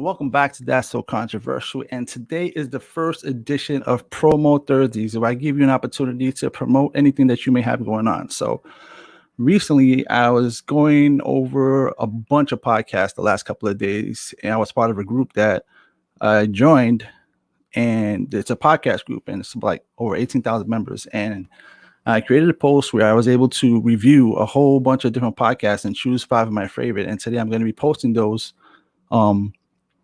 welcome back to That's So Controversial. And today is the first edition of Promo Thursdays, where I give you an opportunity to promote anything that you may have going on. So recently, I was going over a bunch of podcasts the last couple of days, and I was part of a group that I joined, and it's a podcast group, and it's like over 18,000 members. And I created a post where I was able to review a whole bunch of different podcasts and choose 5 of my favorite. And today I'm going to be posting those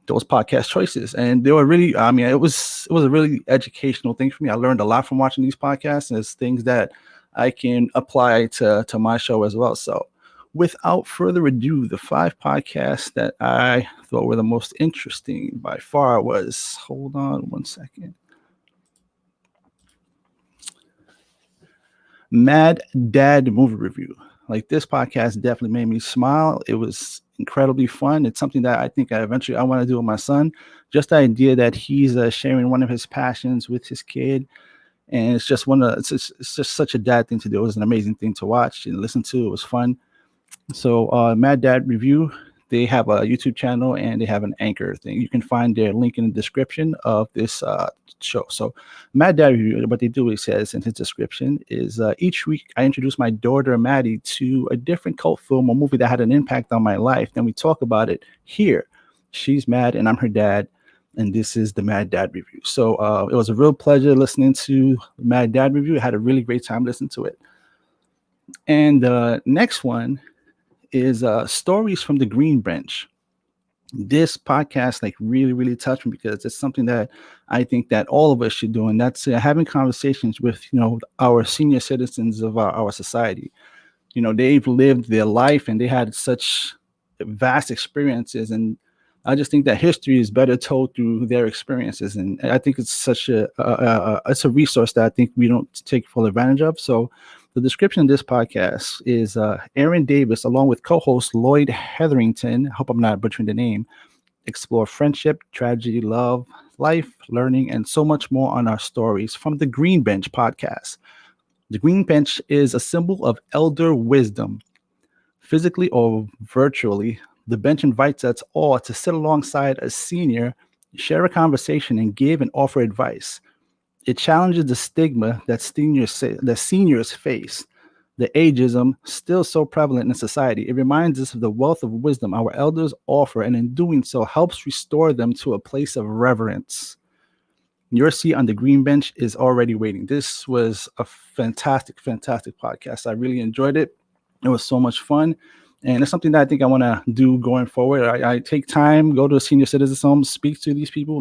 podcast choices, and they were really, it was a really educational thing for me. I learned a lot from watching these podcasts, and it's things that I can apply to my show as well. So without further ado, the 5 podcasts that I thought were the most interesting by far was, hold on one second, Mad Dad Movie Review. Like, this podcast definitely made me smile. It was incredibly fun. It's something that I think I want to do with my son. Just the idea that he's sharing one of his passions with his kid, and it's just it's just such a dad thing to do. It was an amazing thing to watch and listen to. It was fun. So Mad Dad Review, they have a YouTube channel and they have an Anchor thing. You can find their link in the description of this show. So Mad Dad Review, what they do, it says in his description, is each week I introduce my daughter Maddie to a different cult film or movie that had an impact on my life. Then we talk about it here. She's mad and I'm her dad, and this is the Mad Dad Review. So it was a real pleasure listening to Mad Dad Review. I had a really great time listening to it. And the next one is Stories from the Green Bench. This podcast really touched me because it's something that I think that all of us should do, and that's having conversations with our senior citizens of our society. They've lived their life and they had such vast experiences, and I just think that history is better told through their experiences, and I think it's such it's a resource that I think we don't take full advantage of. So the description of this podcast is Aaron Davis, along with co-host Lloyd Hetherington, I hope I'm not butchering the name, explore friendship, tragedy, love, life, learning, and so much more on our stories from the Green Bench podcast. The Green Bench is a symbol of elder wisdom. Physically or virtually, the bench invites us all to sit alongside a senior, share a conversation, and give and offer advice. It challenges the stigma that seniors face, the ageism still so prevalent in society. It reminds us of the wealth of wisdom our elders offer, and in doing so helps restore them to a place of reverence. Your seat on the Green Bench is already waiting. This was a fantastic podcast. I really enjoyed it. It was so much fun. And it's something that I think I want to do going forward. I take time, go to a senior citizens home, speak to these people.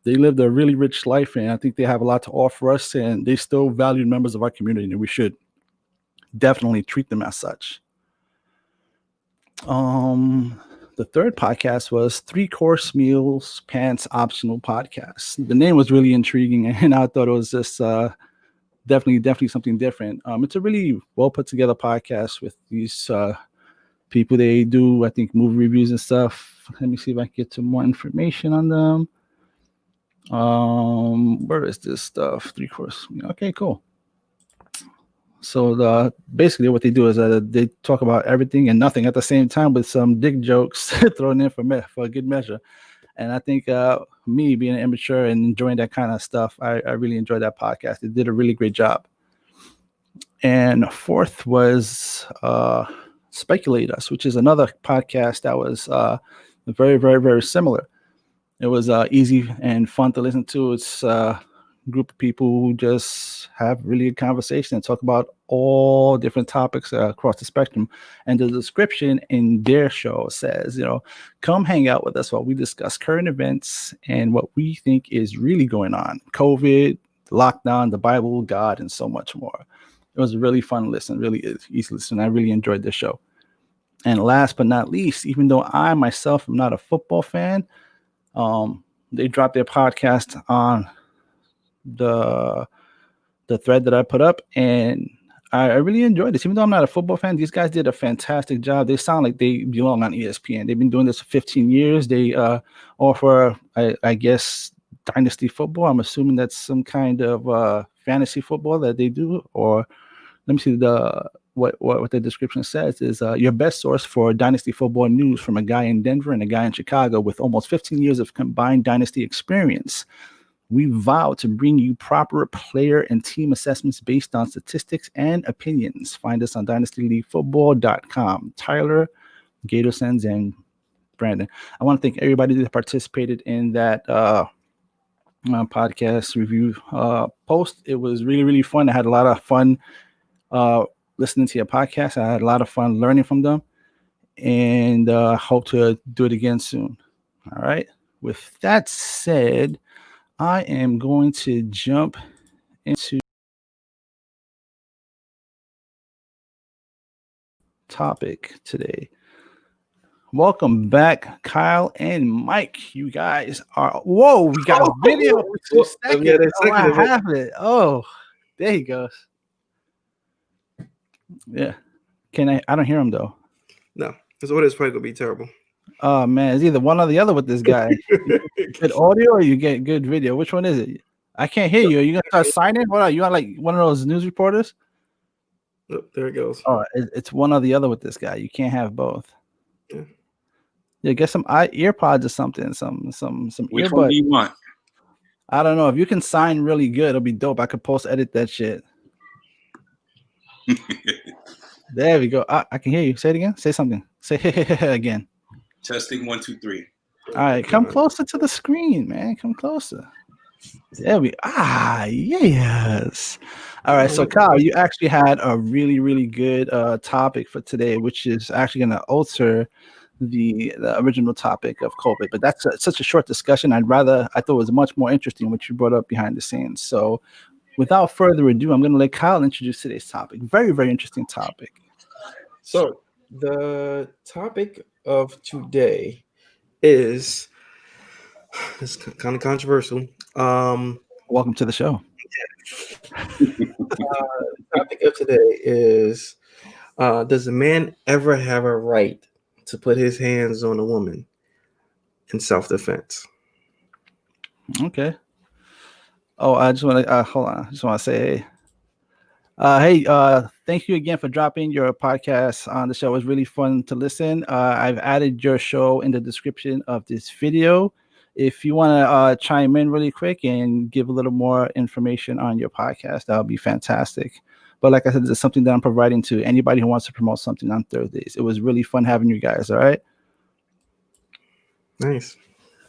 They lived a really rich life, and I think they have a lot to offer us, and they still valued members of our community, and we should definitely treat them as such. The third podcast was 3-Course Meals Pants Optional Podcast. The name was really intriguing, and I thought it was just definitely something different. It's a really well put together podcast with these people. They do, I think, movie reviews and stuff. Let me see if I can get some more information on them. Where is this stuff? 3-Course. Okay, cool. So basically what they do is they talk about everything and nothing at the same time, with some dick jokes thrown in for a good measure. And I think me being immature and enjoying that kind of stuff, I really enjoyed that podcast. They did a really great job. And fourth was Speculate Us, which is another podcast that was very similar. It was easy and fun to listen to. It's a group of people who just have really good conversation and talk about all different topics across the spectrum. And the description in their show says, come hang out with us while we discuss current events and what we think is really going on. COVID, lockdown, the Bible, God, and so much more. It was a really fun listen, really easy listen. I really enjoyed this show. And last but not least, even though I myself am not a football fan, they dropped their podcast on the thread that I put up, and I really enjoyed this. Even though I'm not a football fan, these guys did a fantastic job. They sound like they belong on ESPN. They've been doing this for 15 years. They offer, I guess, Dynasty football. I'm assuming that's some kind of fantasy football that they do. Or let me see, what the description says is your best source for Dynasty football news from a guy in Denver and a guy in Chicago with almost 15 years of combined Dynasty experience. We vow to bring you proper player and team assessments based on statistics and opinions. Find us on dynastyleaguefootball.com. Tyler, Gatorsons, and Brandon. I want to thank everybody that participated in that podcast review post. It was really, really fun. I had a lot of fun listening to your podcast. I had a lot of fun learning from them, and hope to do it again soon. All right. With that said, I am going to jump into topic today. Welcome back, Kyle and Mike. You guys are we got a video for 2 seconds. I have it. Oh, there he goes. Yeah. I don't hear him though. No, his audio is probably gonna be terrible. Oh man, it's either one or the other with this guy. You get audio or you get good video. Which one is it? I can't hear you. Are you gonna start signing? What are you on, like one of those news reporters? Oh, there it goes. Oh, it's one or the other with this guy. You can't have both. Yeah, get some earpods or something. Some Which one do you want? I don't know. If you can sign really good, it'll be dope. I could post edit that shit. There we go. I can hear you. Say it again. Say something. Say again. Testing 1, 2, 3. All right, come closer to the screen, man. Come closer. There we yes. All right, so Kyle, you actually had a really, really good topic for today, which is actually going to alter the original topic of COVID. But that's such a short discussion. I thought it was much more interesting what you brought up behind the scenes. So without further ado, I'm going to let Kyle introduce today's topic. Very, very interesting topic. So the topic of today is it's kind of controversial. Welcome to the show. The topic of today is does a man ever have a right to put his hands on a woman in self-defense? Okay. Oh, I just want to hold on. I just want to say, hey, thank you again for dropping your podcast on the show. It was really fun to listen. I've added your show in the description of this video. If you want to chime in really quick and give a little more information on your podcast, that would be fantastic. But like I said, it's something that I'm providing to anybody who wants to promote something on Thursdays. It was really fun having you guys. All right. Nice.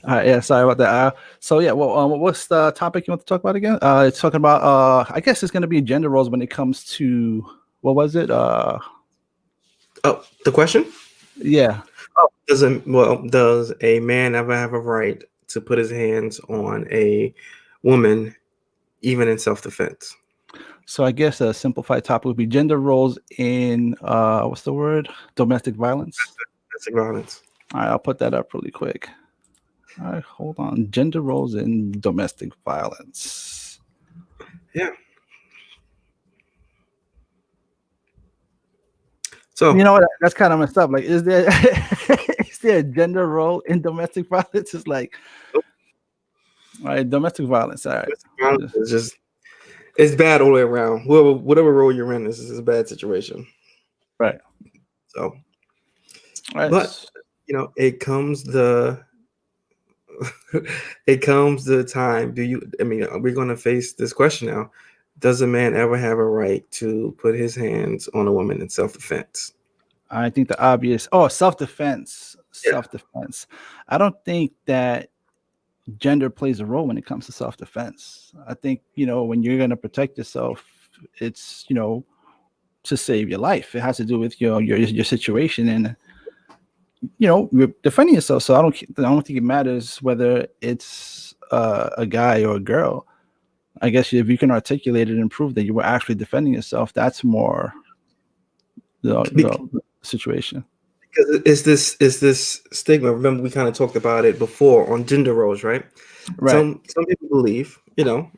Yeah, sorry about that. So yeah, well, what's the topic you want to talk about again? It's talking about I guess it's going to be gender roles when it comes to what was it? Oh, the question? Yeah. Oh, does a man ever have a right to put his hands on a woman, even in self-defense? So I guess a simplified topic would be gender roles in what's the word? Domestic violence. Domestic violence. All right, I'll put that up really quick. All right, hold on. Gender roles in domestic violence. Yeah. So you know what? That's kind of messed up. Like, is there a gender role in domestic violence? It's like, all right, domestic violence. All right, domestic violence is just it's bad all the way around. Whatever role you're in, this is a bad situation. Right. So, right. But it comes the time. We're going to face this question now. Does a man ever have a right to put his hands on a woman in self-defense? I think the obvious. Self-defense. Yeah. Self-defense. I don't think that gender plays a role when it comes to self-defense. I think, when you're going to protect yourself, it's, to save your life. It has to do with your situation and, you're defending yourself. So I don't think it matters whether it's a guy or a girl. I guess if you can articulate it and prove that you were actually defending yourself, that's more the situation. Because it's this stigma. Remember, we kind of talked about it before on gender roles, right? Right. Some people believe,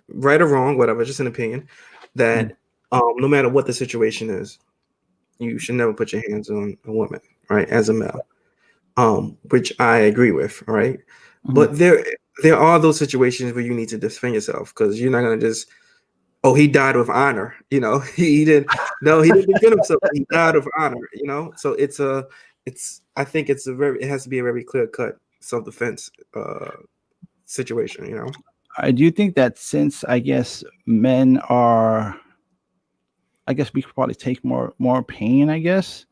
right or wrong, whatever, just an opinion, that no matter what the situation is, you should never put your hands on a woman, right, as a male. Which I agree with, right? Mm-hmm. But there are those situations where you need to defend yourself because you're not going to just, oh, he died with honor. He didn't. No, he didn't defend himself. He died with honor. So I think it has to be a very clear cut self-defense situation. I do think that since I guess men are, I guess we could probably take more pain. I guess.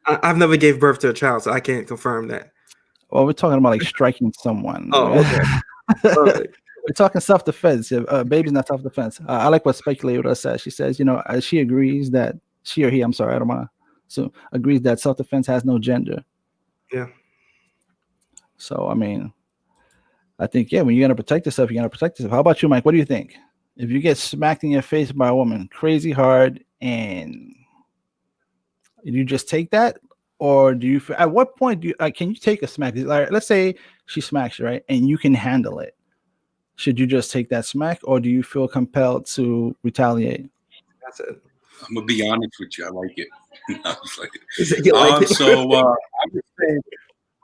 I've never gave birth to a child, so I can't confirm that. Well, we're talking about like striking someone. Oh, okay. All right. We're talking self-defense. Baby's not self-defense. I like what Speculate says. She says, she agrees that she or he, I'm sorry, I don't want to. So agrees that self-defense has no gender. Yeah. So I mean, I think when you're gonna protect yourself, you're gonna protect yourself. How about you, Mike? What do you think? If you get smacked in your face by a woman crazy hard, and you just take that, or do you? At what point do you? Can you take a smack? Like, let's say she smacks you, right, and you can handle it. Should you just take that smack, or do you feel compelled to retaliate? That's it. I'm gonna be honest with you. I like it. I was like it. So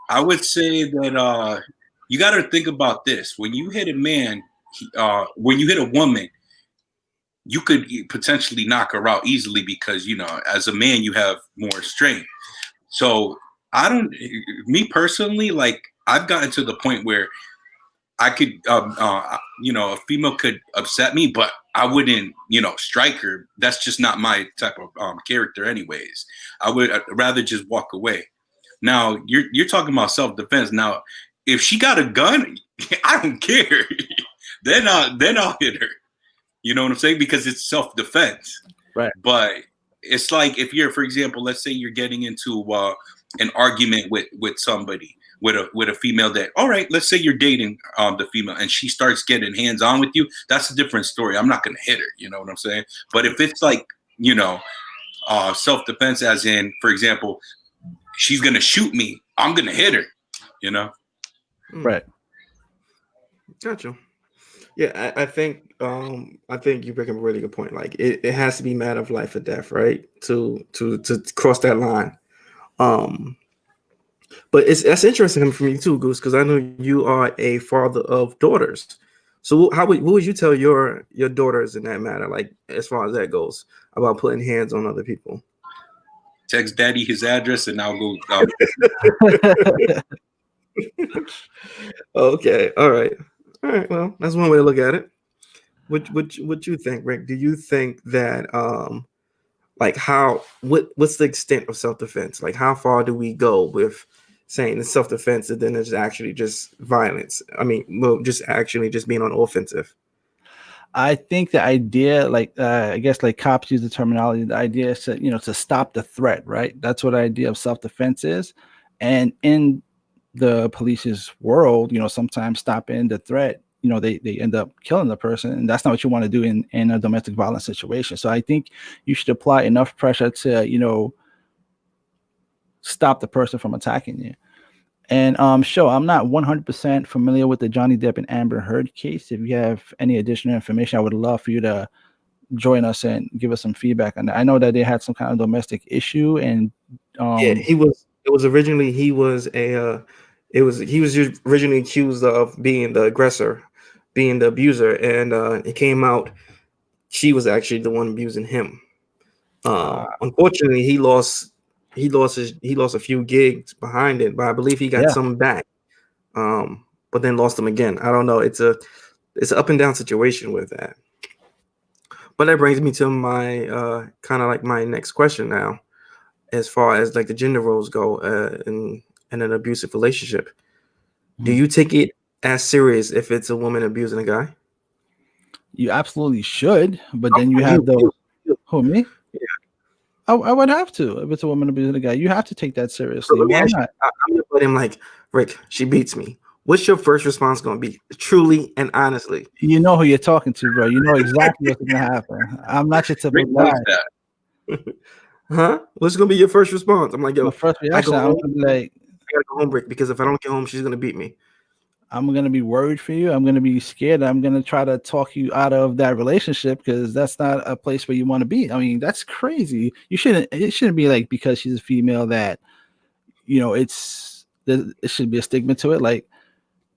I would say that you got to think about this. When you hit a man, when you hit a woman, you could potentially knock her out easily because as a man you have more strength. So me personally, like I've gotten to the point where I could, a female could upset me, but I wouldn't, strike her. That's just not my type of character anyways. I would rather just walk away. Now, you're talking about self-defense. Now, if she got a gun, I don't care. then I'll hit her. You know what I'm saying? Because it's self-defense. Right. But it's like if you're, for example, let's say you're getting into an argument with somebody. With a female that, all right, let's say you're dating the female and she starts getting hands-on with you, that's a different story. I'm not going to hit her, you know what I'm saying? But if it's like, self-defense as in, for example, she's going to shoot me, I'm going to hit her, Right. Gotcha. Yeah, I think you bring up a really good point. Like it has to be a matter of life or death, right? To cross that line. But that's interesting for me too, Goose, because I know you are a father of daughters. So what would you tell your daughters in that matter, like as far as that goes, about putting hands on other people? Text daddy his address and I'll go. Okay, all right. Well, that's one way to look at it. What you think, Rick? Do you think that what's the extent of self-defense? Like how far do we go with saying it's self-defense and then it's actually just violence? I mean, just being on offensive. I think the idea, I guess, like cops use the terminology. The idea is to stop the threat, right? That's what the idea of self-defense is. And in the police's world, sometimes stopping the threat, they end up killing the person, and that's not what you want to do in a domestic violence situation. So I think you should apply enough pressure to, stop the person from attacking you. And I'm not 100% familiar with the Johnny Depp and Amber Heard case. If you have any additional information, I would love for you to join us and give us some feedback on that. I know that they had some kind of domestic issue, and he was originally accused of being the aggressor, being the abuser, and it came out she was actually the one abusing him. Unfortunately, he lost a few gigs behind it, but I believe he got some back. But then lost them again. I don't know. It's an up and down situation with that. But that brings me to my kind of like my next question now, as far as like the gender roles go in an abusive relationship. Do you take it as serious if it's a woman abusing a guy? You absolutely should, but then you have those. Who, me? Yeah. I would have to. If it's a woman abusing a guy, you have to take that seriously. So Why not? I'm gonna put him like, Rick, she beats me. What's your first response going to be? Truly and honestly. You know who you're talking to, bro. You know exactly what's going to happen. I'm not your typical guy. Huh? What's going to be your first response? I'm like, yo, my first reaction, I'm going to be like, I got to go home, Rick, because if I don't get home, she's going to beat me. I'm going to be worried for you. I'm going to be scared. I'm going to try to talk you out of that relationship because that's not a place where you want to be. I mean, that's crazy. It shouldn't be like because she's a female that, it should be a stigma to it. Like,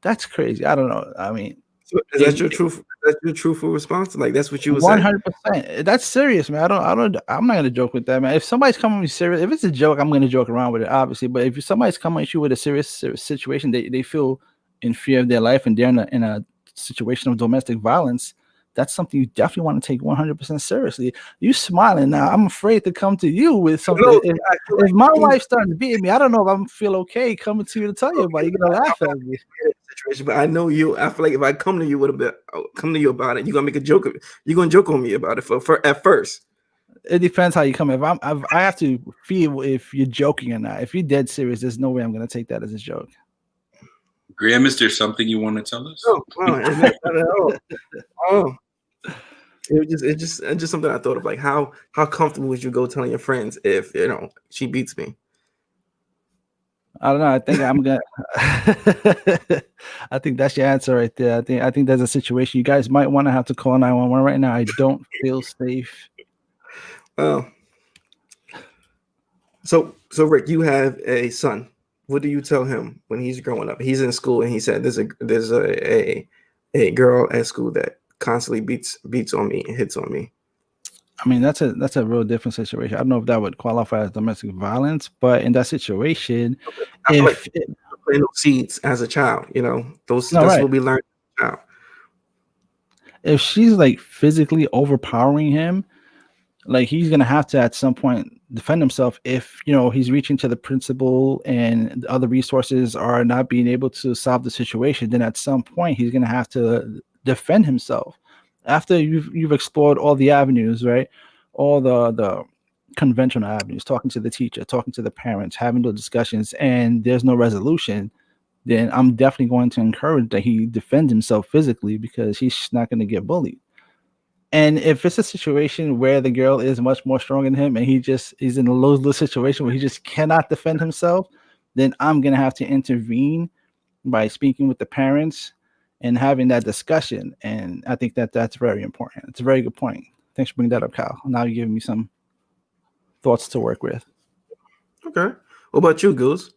that's crazy. I don't know. I mean, So is that your truth? That's your truthful response? Like that's what you would say? 100%. That's serious, man. I'm not gonna joke with that, man. If somebody's coming with serious, if it's a joke, I'm gonna joke around with it, obviously. But if somebody's coming at you with a serious situation, they feel in fear of their life and they're in a situation of domestic violence, that's something you definitely want to take 100% seriously. You smiling now. I'm afraid to come to you with something. No, if my wife's starting to beat me, I don't know if I'm feel okay coming to you to tell you about it. You're gonna laugh at me. Situation, but I know you. I feel like if I come to you with a bit, come to you about it, you're gonna make a joke of it. You're gonna joke on me about it for at first. It depends how you come. If I have to feel if you're joking or not. If you're dead serious, there's no way I'm gonna take that as a joke. Graham, is there something you want to tell us? No, it's not at all. Oh. It's just something I thought of. Like how comfortable would you go telling your friends if she beats me? I don't know. I think I'm gonna. I think that's your answer right there. I think there's a situation you guys might want to have to call 911 right now. I don't feel safe. Well, so Rick, you have a son. What do you tell him when he's growing up? He's in school and he said there's a girl at school that constantly beats on me and hits on me. I mean, that's a real different situation. I don't know if that would qualify as domestic violence, but in that situation, if playing those seeds as a child, that's right. what we learned as a child. If she's like physically overpowering him, like he's gonna have to at some point defend himself. If he's reaching to the principal and the other resources are not being able to solve the situation, then at some point he's gonna have to defend himself. After you've explored all the avenues, right? All the conventional avenues, talking to the teacher, talking to the parents, having those discussions, and there's no resolution, then I'm definitely going to encourage that he defend himself physically because he's not going to get bullied. And if it's a situation where the girl is much more strong than him and he's in a low situation where he just cannot defend himself, then I'm going to have to intervene by speaking with the parents and having that discussion. And I think that's very important. It's a very good point. Thanks for bringing that up, Kyle. Now you're giving me some thoughts to work with. Okay. What about you, Goose?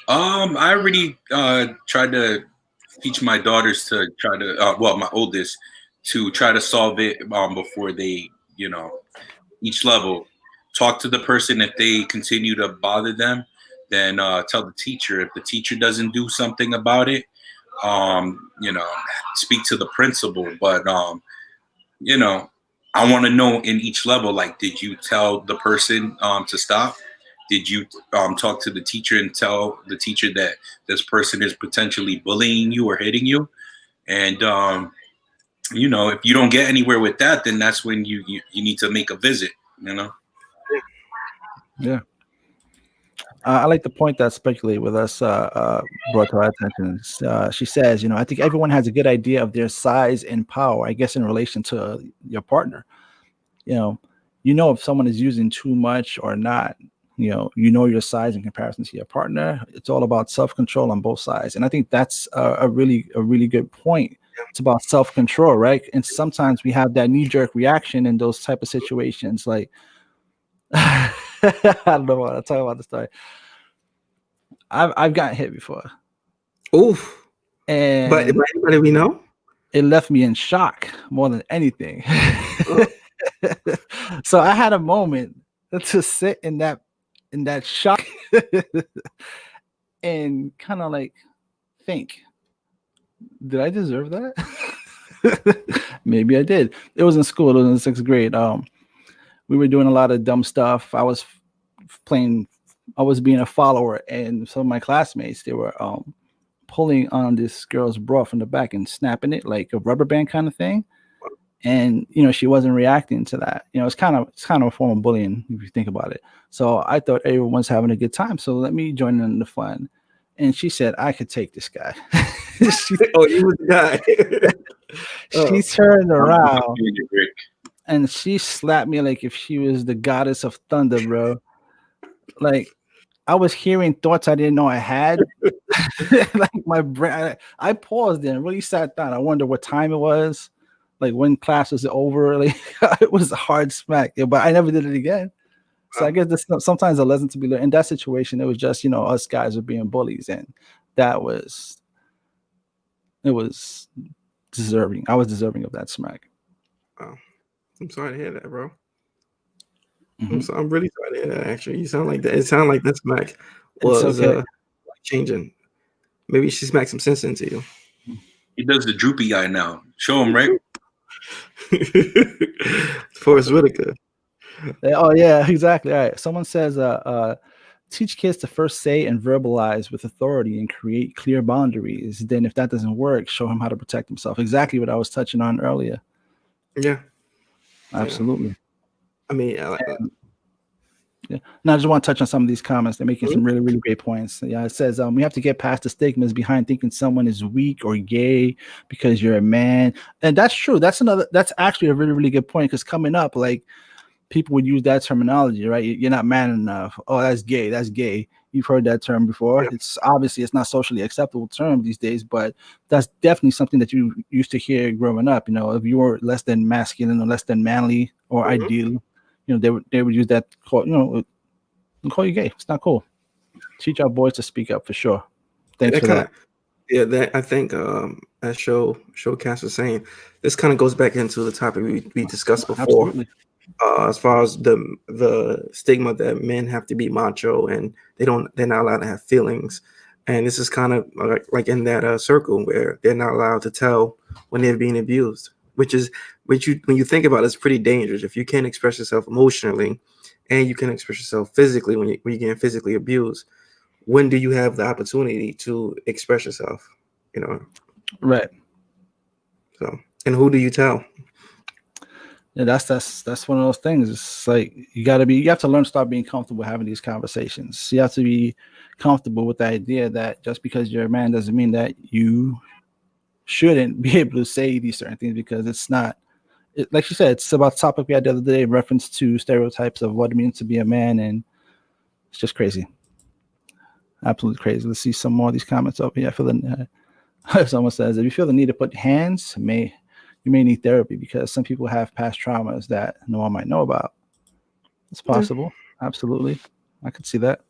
I already tried to teach my daughters to try to, my oldest, to try to solve it before they, each level. Talk to the person. If they continue to bother them, then tell the teacher. If the teacher doesn't do something about it, speak to the principal. But I want to know in each level, like, did you tell the person to stop? Did you talk to the teacher and tell the teacher that this person is potentially bullying you or hitting you? And if you don't get anywhere with that, then that's when you need to make a visit. Yeah. I like the point that Speculate with us brought to our attention. She says, I think everyone has a good idea of their size and power, I guess, in relation to your partner. If someone is using too much or not, your size in comparison to your partner. It's all about self-control on both sides. And I think that's a really good point. It's about self-control, right? And sometimes we have that knee-jerk reaction in those type of situations. Like, I don't know what I'll talk about the story. I've gotten hit before. Oof. And but anybody we know? It left me in shock more than anything. So I had a moment to sit in that shock and kind of like think, did I deserve that? Maybe I did. It was in school. It was in 6th grade. We were doing a lot of dumb stuff. I was being a follower, and some of my classmates, they were pulling on this girl's bra from the back and snapping it like a rubber band kind of thing. And she wasn't reacting to that. It's kind of a form of bullying if you think about it. So I thought everyone's having a good time, so let me join in the fun. And she said I could take this guy. You was the guy. She turned around and she slapped me like if she was the goddess of thunder, bro. Like I was hearing thoughts I didn't know I had. Like my brain, I paused and really sat down. I wonder what time it was. Like when class was over, like it was a hard smack, but I never did it again. So I guess this sometimes a lesson to be learned. In that situation, it was just us guys were being bullies, and that was It was deserving. I was deserving of that smack. Wow. I'm sorry to hear that, bro. Mm-hmm. I'm really sorry to hear that. Actually, you sound like that. It sounded like that smack It's was okay. changing. Maybe she smacked some sense into you. He does the droopy eye now. Show him, Rick. Forrest Whitaker. Oh yeah, exactly. All right. Someone says, teach kids to first say and verbalize with authority and create clear boundaries. Then, if that doesn't work, show him how to protect himself. Exactly what I was touching on earlier. Yeah. Absolutely. Yeah. I mean, yeah. Now, I just want to touch on some of these comments. They're making some really, really great points. Yeah, it says we have to get past the stigmas behind thinking someone is weak or gay because you're a man, and that's true. That's actually a really, really good point because coming up, like, people would use that terminology, right? You're not man enough. Oh, that's gay. That's gay. You've heard that term before. Yeah. It's obviously it's not socially acceptable term these days, but that's definitely something that you used to hear growing up. You know, if you were less than masculine or less than manly or ideal, you know, they would use that call. You know, call you gay. It's not cool. Teach our boys to speak up for sure. Thanks for that. Yeah, that I think as Showcast was saying, this kind of goes back into the topic we discussed before. Absolutely. As far as the stigma that men have to be macho and they're not allowed to have feelings, and this is kind of like in that circle where they're not allowed to tell when they're being abused, which when you think about it, it's pretty dangerous. If you can't express yourself emotionally, and you can express yourself physically when you're getting physically abused, when do you have the opportunity to express yourself? You know, right? So, and who do you tell? Yeah, that's one of those things. It's like you have to learn to start being comfortable having these conversations. You have to be comfortable with the idea that just because you're a man doesn't mean that you shouldn't be able to say these certain things, because it's not. Like you said, it's about the topic we had the other day in reference to stereotypes of what it means to be a man, and it's just crazy. Absolutely crazy. Let's see some more of these comments over here. Someone says, if you feel the need to put hands, you may need therapy because some people have past traumas that no one might know about. It's possible. Yeah. Absolutely. I could see that.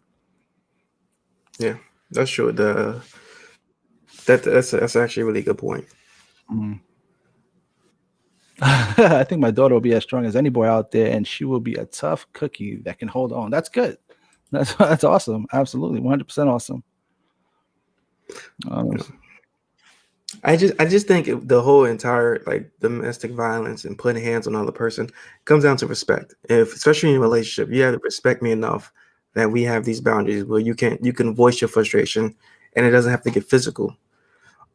Yeah, that's true. That's actually a really good point. I think my daughter will be as strong as any boy out there, and she will be a tough cookie that can hold on. That's good. That's awesome. Absolutely. 100% awesome. I just think the whole entire like domestic violence and putting hands on another person comes down to respect. Especially in a relationship, you have to respect me enough that we have these boundaries where you can voice your frustration and it doesn't have to get physical.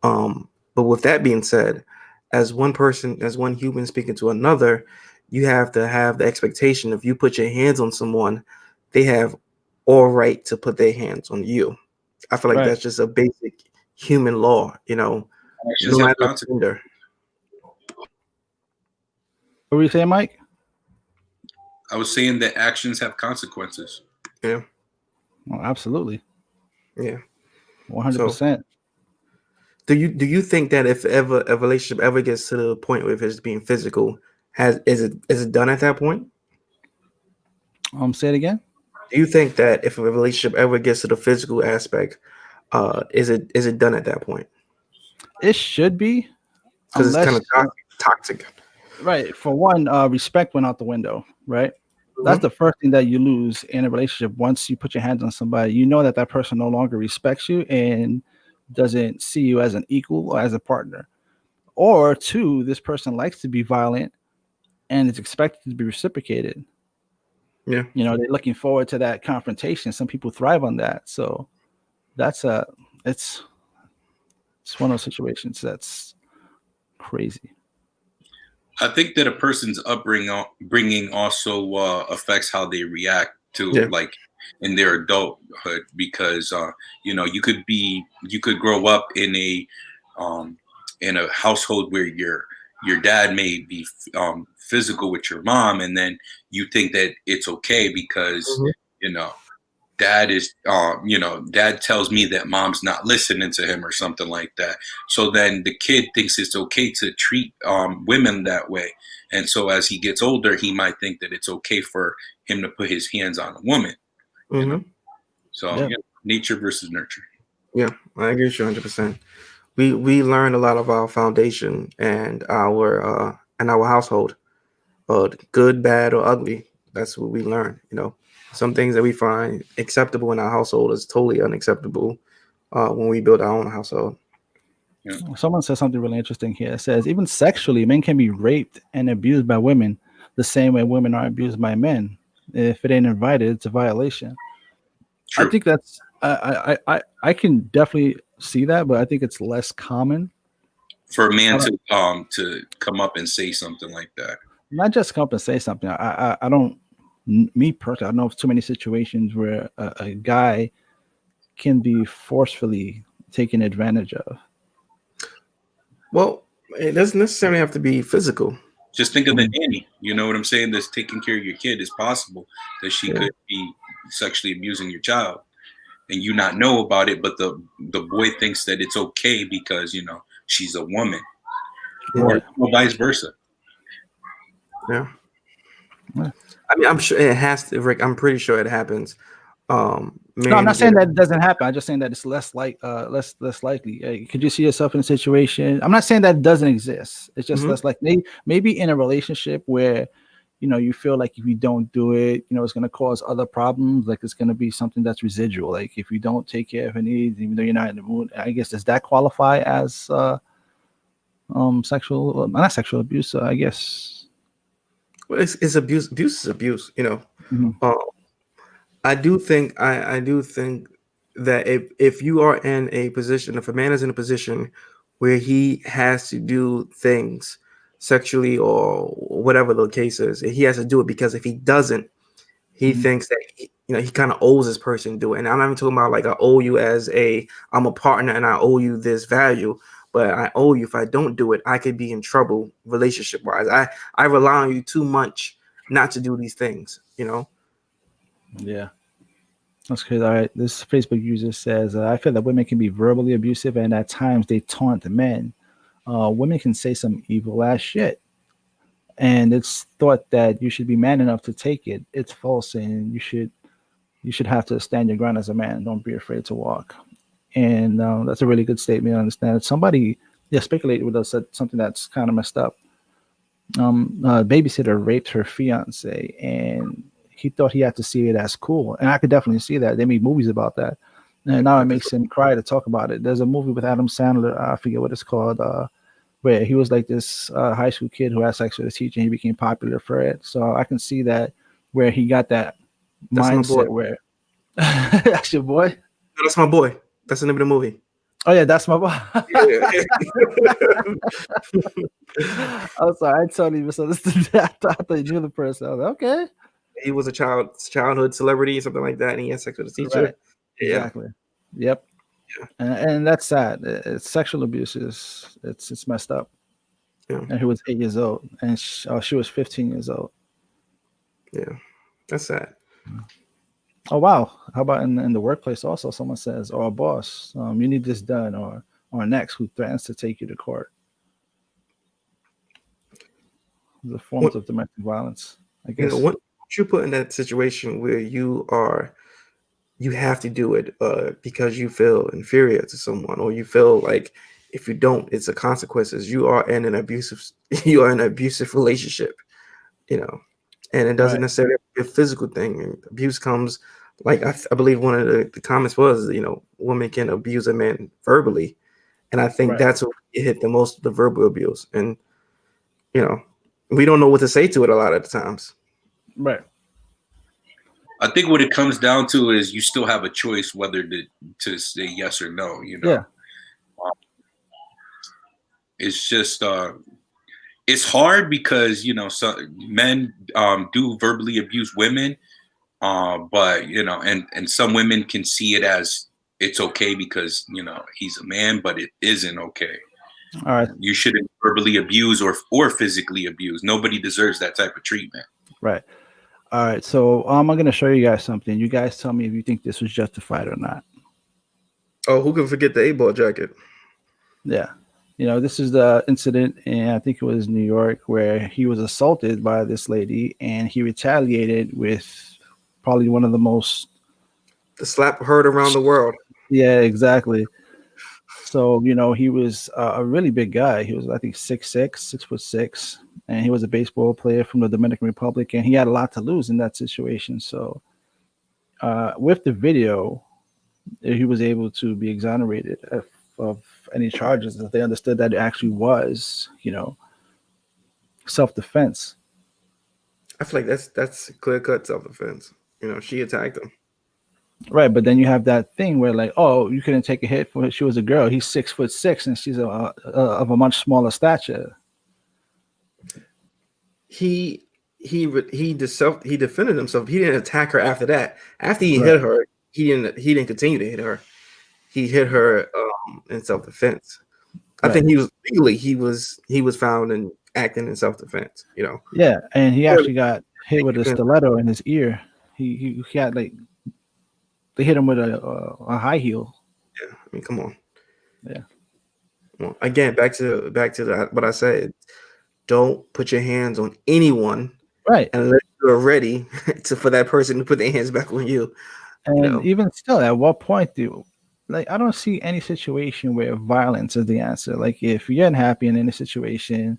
But with that being said, as one human speaking to another, you have to have the expectation if you put your hands on someone, they have all right to put their hands on you. I feel like that's just a basic human law, you know. No matter gender. What were you saying, Mike? I was saying that actions have consequences. Yeah. Well, absolutely. Yeah. 100%. Do you think that if ever a relationship ever gets to the point where it's being physical, is it done at that point? Say it again. Do you think that if a relationship ever gets to the physical aspect, is it done at that point? It should be, because it's kind of toxic. Right. For one, respect went out the window. Right. Mm-hmm. That's the first thing that you lose in a relationship. Once you put your hands on somebody, you know that person no longer respects you and doesn't see you as an equal or as a partner. Or two, this person likes to be violent and it's expected to be reciprocated. Yeah. You know, they're looking forward to that confrontation. Some people thrive on that. So that's it's one of those situations that's crazy. I think that a person's upbringing also affects how they react to like in their adulthood, because you know, you could grow up in a household where your dad may be physical with your mom, and then you think that it's okay because you know, dad tells me that mom's not listening to him or something like that. So then the kid thinks it's okay to treat women that way. And so as he gets older, he might think that it's okay for him to put his hands on a woman. You know? So nature versus nurture. Yeah, I agree with you 100%. we learn a lot of our foundation and our household, good, bad, or ugly. That's what we learn. Some things that we find acceptable in our household is totally unacceptable when we build our own household. Yeah. Someone says something really interesting here. It says, even sexually, men can be raped and abused by women the same way women are abused by men. If it ain't invited, it's a violation. True. I think that's I can definitely see that, but I think it's less common for a man to come up and say something like that. Not just come up and say something. I don't. Me personally, I know of too many situations where a guy can be forcefully taken advantage of. Well, it doesn't necessarily have to be physical. Just think of the nanny. You know what I'm saying? That's taking care of your kid. It's possible that she could be sexually abusing your child, and you not know about it. But the boy thinks that it's okay because she's a woman, or vice versa. Yeah. I mean, I'm sure it has to, Rick. I'm pretty sure it happens. No, I'm not saying that it doesn't happen. I'm just saying that it's less likely. Could you see yourself in a situation? I'm not saying that it doesn't exist. It's just less likely. Maybe in a relationship where, you feel like if you don't do it, it's going to cause other problems. Like it's going to be something that's residual. Like if you don't take care of her needs, even though you're not in the mood, I guess, does that qualify as sexual, not sexual abuse? I guess. Well, it's abuse. Abuse is abuse. I do think that if you are in a position, if a man is in a position where he has to do things sexually or whatever the case is, he has to do it because if he doesn't, he thinks that he kind of owes this person to do it. And I'm not even talking about like I owe you I'm a partner and I owe you this value, but I owe you. If I don't do it, I could be in trouble relationship wise. I rely on you too much not to do these things. Yeah. That's good. All right. This Facebook user says, I feel that women can be verbally abusive and at times they taunt the men. Women can say some evil ass shit. And it's thought that you should be man enough to take it. It's false, and you should have to stand your ground as a man. Don't be afraid to walk. And that's a really good statement. I understand. Somebody speculated with us said something that's kind of messed up. A babysitter raped her fiance, and he thought he had to see it as cool. And I could definitely see that. They made movies about that. And now it makes him cry to talk about it. There's a movie with Adam Sandler. I forget what it's called. Where he was like this high school kid who had sex with a teacher, and he became popular for it. So I can see that where he got that mindset where that's your boy. No, that's my boy. That's the name of the movie. Oh yeah, that's my boy. I'm sorry, I totally misunderstood that. I thought you knew the person. I was like, okay. He was a childhood celebrity, something like that, and he had sex with a teacher. Right. Exactly. Yep. Yeah. And that's sad. Sexual abuse it's messed up. Yeah. And he was 8 years old, and she was 15 years old. Yeah, that's sad. Oh wow! How about in the workplace also? Someone says, or a boss, you need this done, or an ex who threatens to take you to court. The forms of domestic violence, I guess. What you put in that situation where you have to do it because you feel inferior to someone, or you feel like if you don't, it's the consequences. You are in an abusive relationship, and it doesn't necessarily be a physical thing. And abuse comes, like I believe one of the comments was, women can abuse a man verbally, and I think that's what it hit the most, the verbal abuse, and we don't know what to say to it a lot of the times. Right. I think what it comes down to is you still have a choice whether to say yes or no. Yeah. It's just it's hard because men do verbally abuse women, but and some women can see it as it's okay because he's a man, but it isn't okay. All right. You shouldn't verbally abuse or physically abuse. Nobody deserves that type of treatment. Right. All right, so I'm going to show you guys something. You guys tell me if you think this was justified or not. Oh, who can forget the 8-ball jacket? Yeah. This is the incident in, I think it was New York, where he was assaulted by this lady, and he retaliated with probably one of the slap heard around the world. Yeah, exactly. So, he was a really big guy. He was, I think, 6'6", 6'6", and he was a baseball player from the Dominican Republic, and he had a lot to lose in that situation. So, with the video, he was able to be exonerated of any charges if they understood that it actually was, self-defense. I feel like that's clear cut self-defense. She attacked him. Right, but then you have that thing where, like, oh, you couldn't take a hit for she was a girl. He's 6'6", and she's of a much smaller stature. He defended himself. He didn't attack her after that. After he hit her, he didn't continue to hit her. He hit her in self-defense. I think he was found in acting in self-defense. Yeah, and he actually got hit with a stiletto in his ear. He had like. They hit him with a high heel. Yeah, I mean, come on. Yeah. Well, again, back to that. What I said. Don't put your hands on anyone, right? Unless you're ready for that person to put their hands back on you. And even still, at what point I don't see any situation where violence is the answer. Like if you're unhappy in any situation,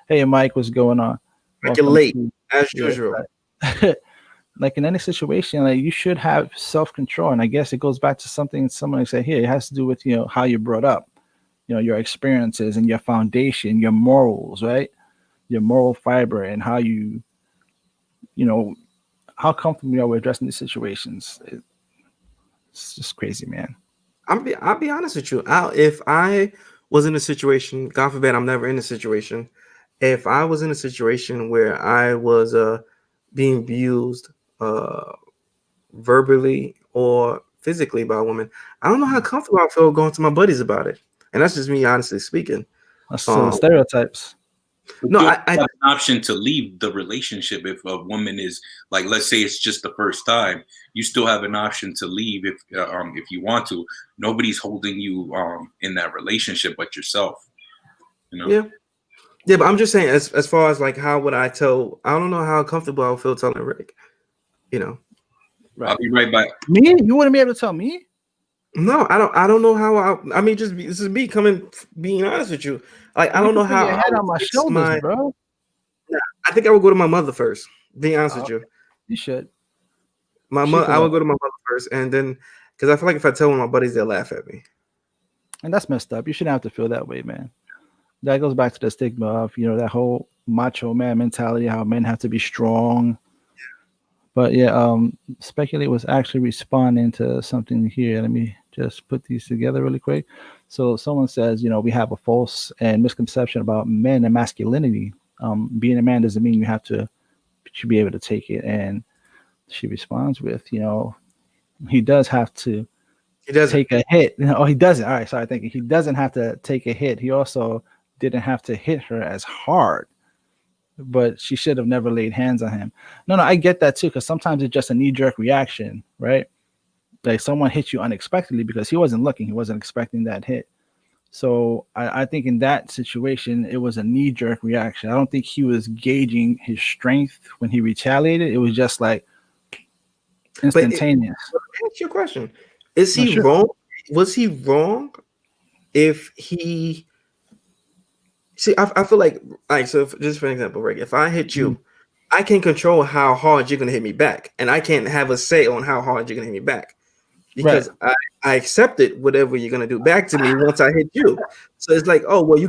hey Mike, what's going on? Speculate as usual. Right. Like in any situation, like you should have self-control. And I guess it goes back to something someone said here. It has to do with, how you're brought up, your experiences and your foundation, your morals, right? Your moral fiber and how you, how comfortable you are with addressing these situations. It's just crazy, man. I'll be honest with you. If I was in a situation, God forbid I'm never in a situation. If I was in a situation where I was being abused verbally or physically by a woman, I don't know how comfortable I feel going to my buddies about it. And that's just me honestly speaking. That's stereotypes. No, I have an option to leave the relationship if a woman is like, let's say it's just the first time. You still have an option to leave if you want to. Nobody's holding you in that relationship but yourself. Yeah, but I'm just saying, as far as like, how would I tell? I don't know how comfortable I would feel telling Rick. Right. I'll be right back. Me? You wouldn't be able to tell me? No, I don't know how. I mean, this is me being honest with you. Like, I don't know how. Your head on my shoulders, bro. Nah, I think I would go to my mother first. Being honest with you, you should. I would go to my mother first, and then because I feel like if I tell one of my buddies, they'll laugh at me. And that's messed up. You shouldn't have to feel that way, man. That goes back to the stigma of that whole macho man mentality, how men have to be strong. But yeah, Speculate was actually responding to something here. Let me just put these together really quick. So someone says, we have a false and misconception about men and masculinity. Being a man doesn't mean you should be able to take it. And she responds with, he does have to take a hit. Oh, he doesn't. All right, sorry, thank you. He doesn't have to take a hit. He also didn't have to hit her as hard. But she should have never laid hands on him. No, I get that too, because sometimes it's just a knee-jerk reaction, right? Like someone hit you unexpectedly because he wasn't looking, he wasn't expecting that hit. So I think in that situation, it was a knee-jerk reaction. I don't think he was gauging his strength when he retaliated. It was just like instantaneous. Ask your question: is he wrong? Was he wrong if he? See, I feel like, so just for example, Rick, if I hit you, I can control how hard you're going to hit me back. And I can't have a say on how hard you're going to hit me back. Because I accepted whatever you're going to do back to me once I hit you. So it's like, oh, well,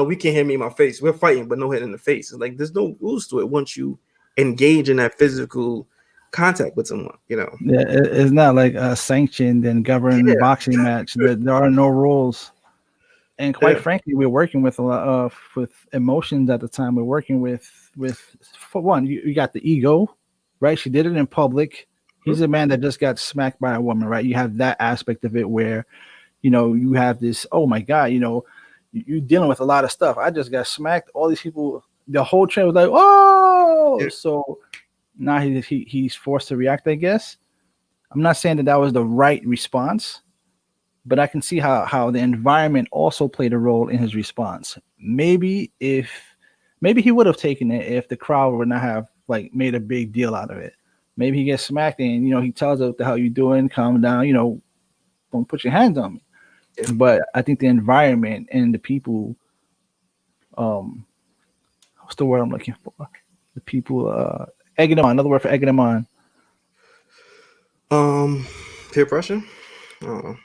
we can't hit me in my face. We're fighting, but no hit in the face. It's like, there's no rules to it once you engage in that physical contact with someone, Yeah, it's not like a sanctioned and governed boxing match. There are no rules. And quite frankly, we're working with a lot of emotions at the time. We're working with for one, you got the ego, right? She did it in public. He's a man that just got smacked by a woman, right? You have that aspect of it where, you have this, oh my God, you're dealing with a lot of stuff. I just got smacked. All these people, the whole train was like, oh, so now he's forced to react, I guess. I'm not saying that was the right response. But I can see how the environment also played a role in his response. Maybe he would have taken it if the crowd would not have like made a big deal out of it. Maybe he gets smacked and he tells her, what the hell you doing? Calm down, don't put your hands on me. Yeah. But I think the environment and the people, what's the word I'm looking for? The people egging them on. Another word for egging them on. Peer pressure. The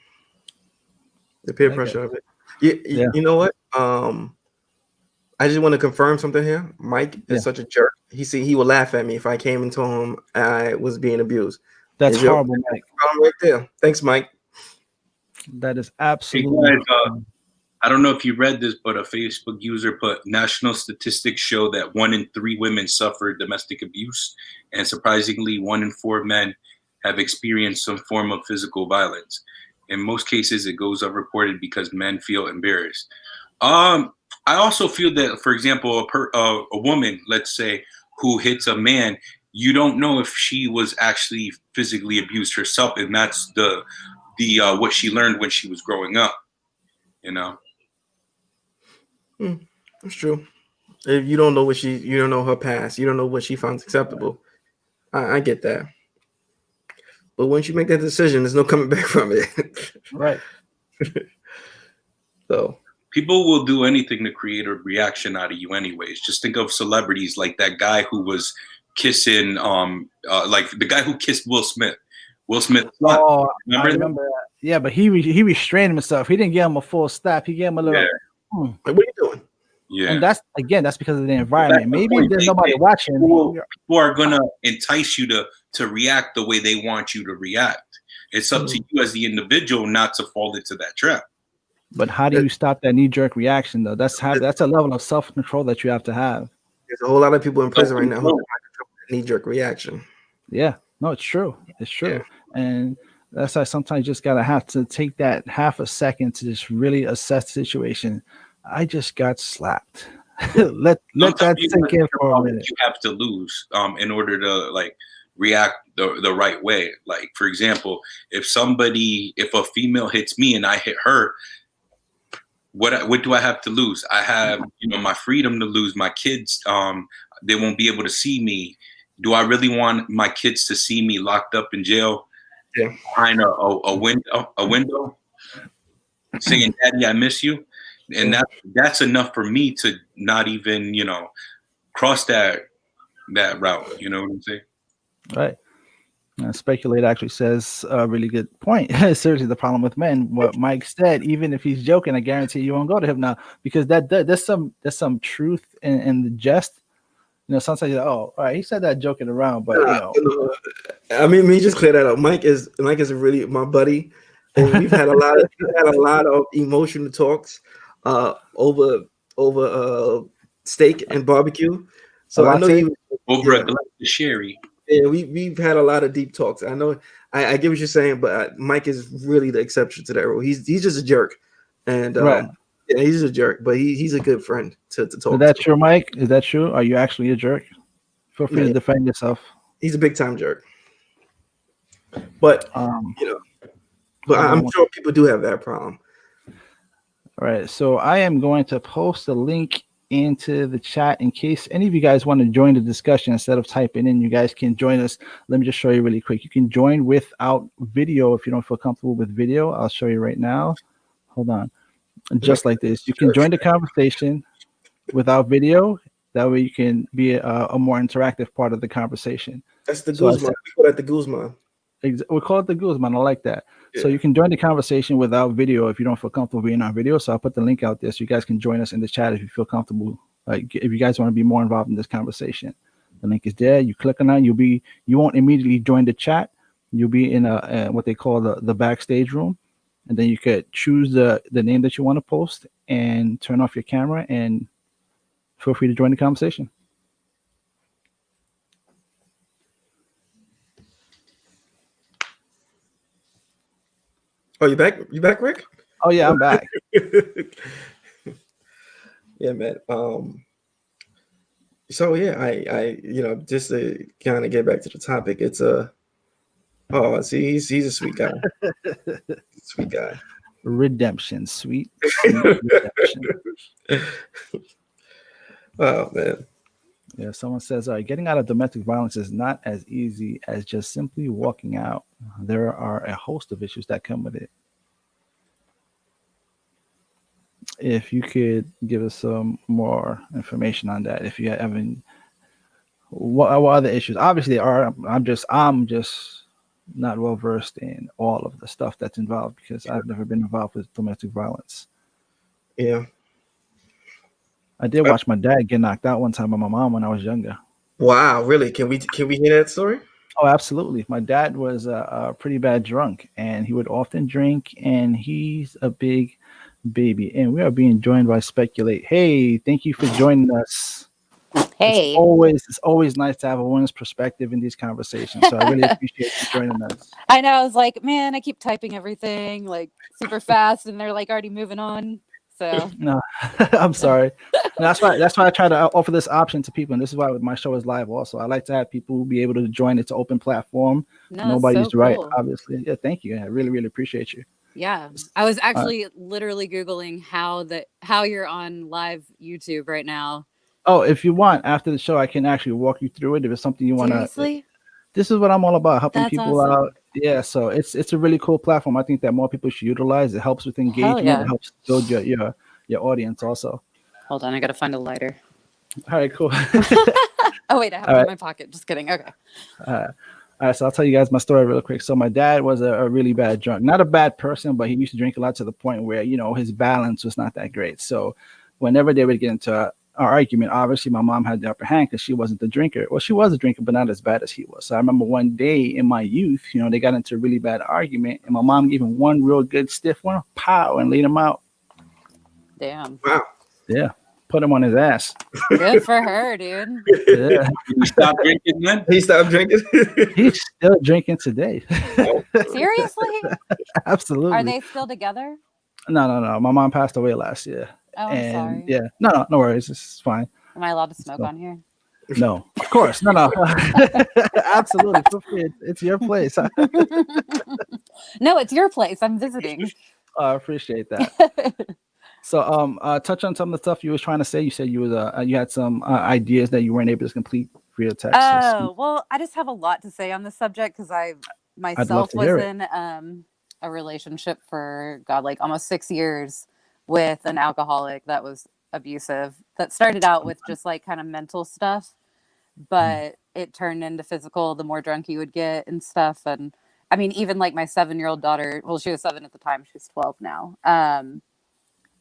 peer I pressure guess. of it. Yeah. You know what? I just want to confirm something here. Mike Yeah. is such a jerk. He would laugh at me if I came and told him I was being abused. That's Is your horrible, Mike. problem right there? Thanks, Mike. That is Hey absolutely. guys, I don't know if you read this, but a Facebook user put national statistics show that 1 in 3 women suffer domestic abuse, and surprisingly, 1 in 4 men have experienced some form of physical violence. In most cases, it goes unreported because men feel embarrassed. I also feel that, for example, a woman, let's say, who hits a man, you don't know if she was actually physically abused herself, and that's the what she learned when she was growing up. You know. That's true. If you don't know you don't know her past, you don't know what she finds acceptable. I get that. But once you make that decision, there's no coming back from it. Right. So people will do anything to create a reaction out of you anyways. Just think of celebrities like that guy who was kissing like the guy who kissed Will Smith. Will Smith. Oh, remember I remember that? Yeah, but he restrained himself. He didn't give him a full stop. He gave him a little. like, what are you doing? Yeah. And that's because of the environment. Maybe if there's nobody watching. People are gonna entice you to react the way they want you to react. It's up to you as the individual not to fall into that trap. But how do you stop that knee-jerk reaction, though? That's a level of self-control that you have to have. There's a whole lot of people in prison right now who have knee-jerk reaction. Yeah, no, it's true. It's true, Yeah. And that's why sometimes you just gotta have to take that half a second to just really assess the situation. I just got slapped. let that sink in for a minute. You have to lose in order to like react the right way. Like, for example, if a female hits me and I hit her, what do I have to lose? I have my freedom to lose. My kids, they won't be able to see me. Do I really want my kids to see me locked up in jail behind a window saying, "Daddy, I miss you"? And that's enough for me to not even cross that route. You know what I'm saying? Right. Speculate actually says a really good point. Seriously, the problem with men. What Mike said, even if he's joking, I guarantee you won't go to him now because there's some truth in the jest. Sometimes all right, he said that joking around, but I mean, let me just clear that up. Mike is really my buddy, and we've had a lot of emotional talks over steak and barbecue. So I know you over a glass of sherry. Yeah, we've had a lot of deep talks. I know I get what you're saying, but Mike is really the exception to that rule. He's just a jerk, and right. Yeah, he's a jerk, but he's a good friend to talk. Is that true, Mike? Is that true? Are you actually a jerk? Feel free to defend yourself. He's a big time jerk, but but I'm sure people do have that problem. All right, so I am going to post a link into the chat in case any of you guys want to join the discussion. Instead of typing in, you guys can join us. Let me just show you really quick. You can join without video if you don't feel comfortable with video. I'll show you right now. Hold on. Just like this, you can join the conversation without video. That way you can be a more interactive part of the conversation. That's the Guzman. We call that the Guzman. We call it the Guzman. I like that. Yeah. So you can join the conversation without video if you don't feel comfortable being on video. So I'll put the link out there so you guys can join us in the chat if you feel comfortable. Like if you guys want to be more involved in this conversation, the link is there. You click on that. You won't immediately join the chat. You'll be in what they call the backstage room, and then you could choose the name that you want to post and turn off your camera and feel free to join the conversation. Oh, you back? You back, Rick? Oh yeah, I'm back. Yeah, man. So yeah, I just to kind of get back to the topic, it's he's a sweet guy. Sweet guy. Redemption, sweet redemption. Oh man. Yeah, someone says, getting out of domestic violence is not as easy as just simply walking out. There are a host of issues that come with it. if you could give us some more information on that, if you have any, what other issues? Obviously, there are. I'm just not well versed in all of the stuff that's involved because I've never been involved with domestic violence. Yeah. I did watch my dad get knocked out one time by my mom when I was younger. Wow, really? Can we hear that story? Oh, absolutely. My dad was a pretty bad drunk, and he would often drink, and he's a big baby. And we are being joined by Speculate. Hey, thank you for joining us. Hey. It's always nice to have a woman's perspective in these conversations. So I really appreciate you joining us. I know. I was like, man, I keep typing everything like super fast, and they're like already moving on. So No, I'm sorry. And that's why I try to offer this option to people, and this is why my show is live. Also, I like to have people be able to join. It's an open platform. no, Nobody's so right, cool. obviously. Yeah, thank you. I really, really appreciate you. Yeah, I was actually literally Googling how you're on live YouTube right now. Oh, if you want, after the show, I can actually walk you through it. If it's something you want to, Seriously? this is what I'm all about, helping That's people awesome. out. Yeah, so it's a really cool platform. I think that more people should utilize. It helps with engagement. yeah. It helps build your audience also. Hold on, I gotta find a lighter. All right, cool. Oh wait, I have it in my pocket. Just kidding. Okay. All right, so I'll tell you guys my story real quick. So my dad was a really bad drunk, not a bad person, but he used to drink a lot to the point where his balance was not that great. So whenever they would get into an argument, obviously my mom had the upper hand because she wasn't the drinker. Well, she was a drinker, but not as bad as he was. So I remember one day in my youth, they got into a really bad argument, and my mom gave him one real good stiff one, pow, and laid him out. Damn. Wow. Yeah, put him on his ass. Good for her, dude. Yeah, You stop drinking, man. He stopped drinking. he's still drinking today. Seriously? Absolutely. Are they still together? No. My mom passed away last year. Oh, I'm sorry. Yeah, no worries. It's fine. Am I allowed to smoke on here? No, of course. No. Absolutely. Feel free. It's your place. No, it's your place. I'm visiting. I appreciate that. So, touch on some of the stuff you was trying to say. You said you had some ideas that you weren't able to complete via text. Oh, well, I just have a lot to say on this subject because I myself was in a relationship for like almost 6 years with an alcoholic that was abusive. That started out with just like kind of mental stuff, but it turned into physical the more drunk he would get and stuff. And I mean, even like my 7-year-old daughter, well, she was 7 at the time, she's 12 now.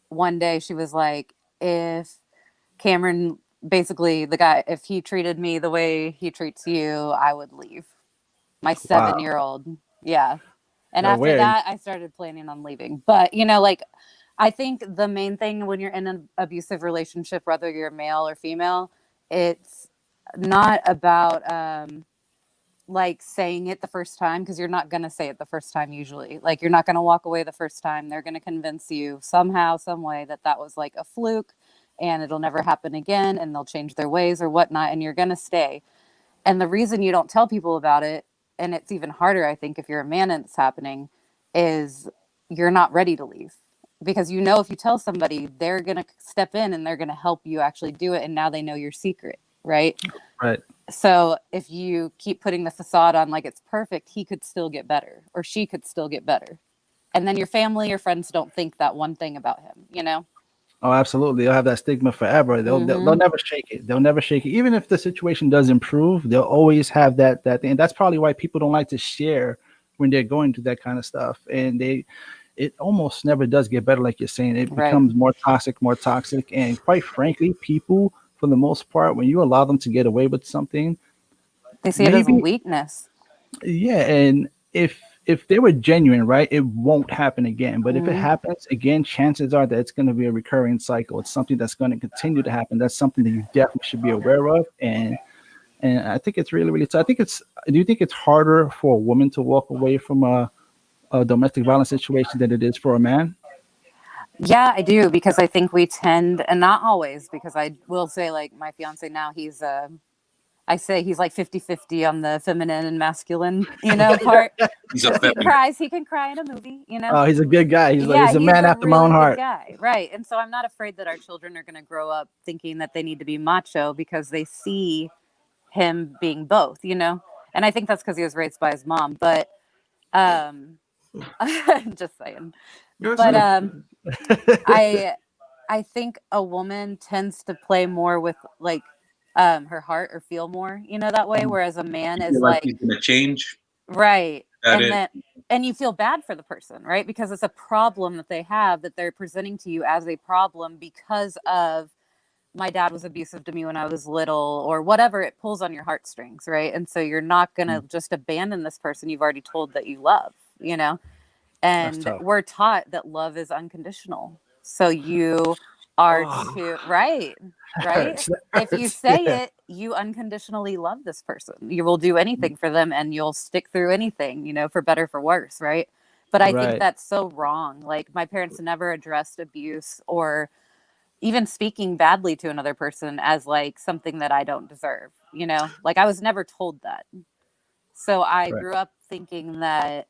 One day she was like, if Cameron, basically the guy, if he treated me the way he treats you, I would leave. My 7-year-old. Yeah. And after that, I started planning on leaving. But, like, I think the main thing when you're in an abusive relationship, whether you're male or female, it's not about like saying it the first time, because you're not going to say it the first time usually. Like, you're not going to walk away the first time. They're going to convince you somehow, some way that was like a fluke and it'll never happen again, and they'll change their ways or whatnot, and you're going to stay. And the reason you don't tell people about it, and it's even harder, I think, if you're a man and it's happening, is you're not ready to leave. Because if you tell somebody, they're going to step in and they're going to help you actually do it, and now they know your secret, right? Right. So if you keep putting the facade on like it's perfect, he could still get better, or she could still get better. And then your family or friends don't think that one thing about him, Oh, absolutely. They'll have that stigma forever. They'll never shake it. They'll never shake it. Even if the situation does improve, they'll always have that thing. And that's probably why people don't like to share when they're going through that kind of stuff. And it almost never does get better, like you're saying. It becomes more toxic. And quite frankly, people, for the most part, when you allow them to get away with something, they see it as a weakness. Yeah, and if they were genuine, right, it won't happen again. But if it happens again, chances are that it's going to be a recurring cycle. It's something that's going to continue to happen. That's something that you definitely should be aware of. And I think it's really, really tough. Do you think it's harder for a woman to walk away from a domestic violence situation than it is for a man? Yeah, I do, because I think we tend, and not always, because I will say, like, my fiance now, I say he's like 50-50 on the feminine and masculine, part. He can cry in a movie, Oh, he's a good guy. He's a man after my own heart. Guy. Right. And so I'm not afraid that our children are going to grow up thinking that they need to be macho because they see him being both, And I think that's because he was raised by his mom. But just saying. But I think a woman tends to play more with like her heart or feel more, that way, whereas a man is like he's gonna change. Right. That And and you feel bad for the person, right? Because it's a problem that they have that they're presenting to you as a problem because of my dad was abusive to me when I was little or whatever. It pulls on your heartstrings, right? And so you're not going to just abandon this person you've already told that you love, and we're taught that love is unconditional. So you are right. If you say it, you unconditionally love this person. You will do anything for them and you'll stick through anything, for better, for worse. Right. But I think that's so wrong. Like my parents never addressed abuse or even speaking badly to another person as like something that I don't deserve, like I was never told that. So I grew up thinking that.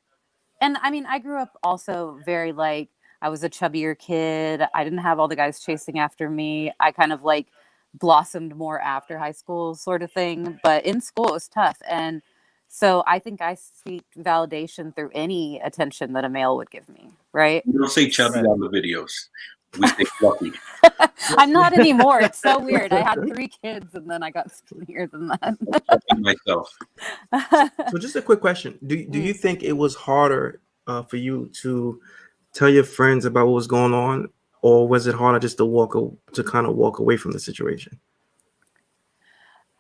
And I mean, I grew up also very like, I was a chubbier kid. I didn't have all the guys chasing after me. I kind of like blossomed more after high school sort of thing. But in school, it was tough. And so I think I seek validation through any attention that a male would give me. Right. You don't say chubby on the videos. We say fluffy. I'm not anymore. It's so weird. I had 3 kids and then I got skinnier than that. Myself. So just a quick question. Do you think it was harder for you to tell your friends about what was going on, or was it harder just to kind of walk away from the situation?